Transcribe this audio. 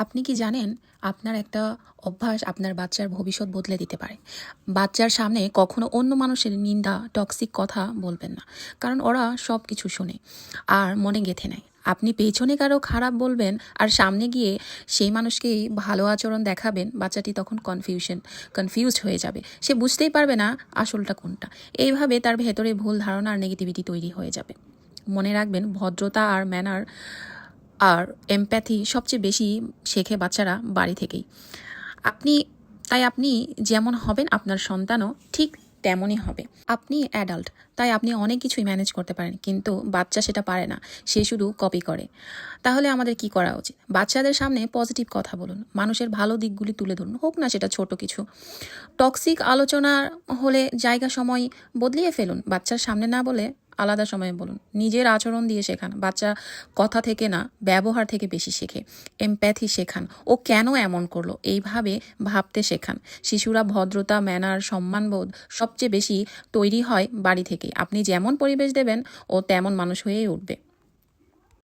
আপনি কি জানেন আপনার একটা অভ্যাস আপনার বাচ্চার ভবিষ্যৎ বদলে দিতে পারে। বাচ্চার সামনে কখনো অন্য মানুষের নিন্দা, টক্সিক কথা বলবেন না। কারণ ওরা সব কিছু শোনে আর মনে গেঁথে নেয়। আপনি পেছনে কারো খারাপ বলবেন আর সামনে গিয়ে সেই মানুষকেই ভালো আচরণ দেখাবেন, বাচ্চাটি তখন কনফিউজড হয়ে যাবে। সে বুঝতেই পারবে না আসলটা কোনটা। এইভাবে তার ভেতরে ভুল ধারণা আর নেগেটিভিটি তৈরি হয়ে যাবে। মনে রাখবেন, ভদ্রতা আর ম্যানার আর এমপ্যাথি সবচেয়ে বেশি শেখে বাচ্চারা বাড়ি থেকেই। আপনি আপনি যেমন হবেন আপনার সন্তানও ঠিক তেমনই হবে। আপনি অ্যাডাল্ট, তাই আপনি অনেক কিছুই ম্যানেজ করতে পারেন, কিন্তু বাচ্চা সেটা পারে না, সে শুধু কপি করে। তাহলে আমাদের কি করা উচিত? বাচ্চাদের সামনে পজিটিভ কথা বলুন, মানুষের ভালো দিকগুলি তুলে ধরুন, হোক না সেটা ছোট কিছু। টক্সিক আলোচনা হলে জায়গা সময় বদলিয়ে ফেলুন, বাচ্চার সামনে না বলে আলাদা সময়ে বলুন। নিজের আচরণ দিয়ে শেখান, বাচ্চা কথা থেকে না ব্যবহার থেকে বেশি শেখে। এমপ্যাথি শেখান, ও কেন এমন করলো এইভাবে ভাবতে শেখান। শিশুরা ভদ্রতা, ম্যানার, সম্মানবোধ সবচেয়ে বেশি তৈরি হয় বাড়ি থেকে। আপনি যেমন পরিবেশ দেবেন ও তেমন মানুষ হয়েই উঠবে।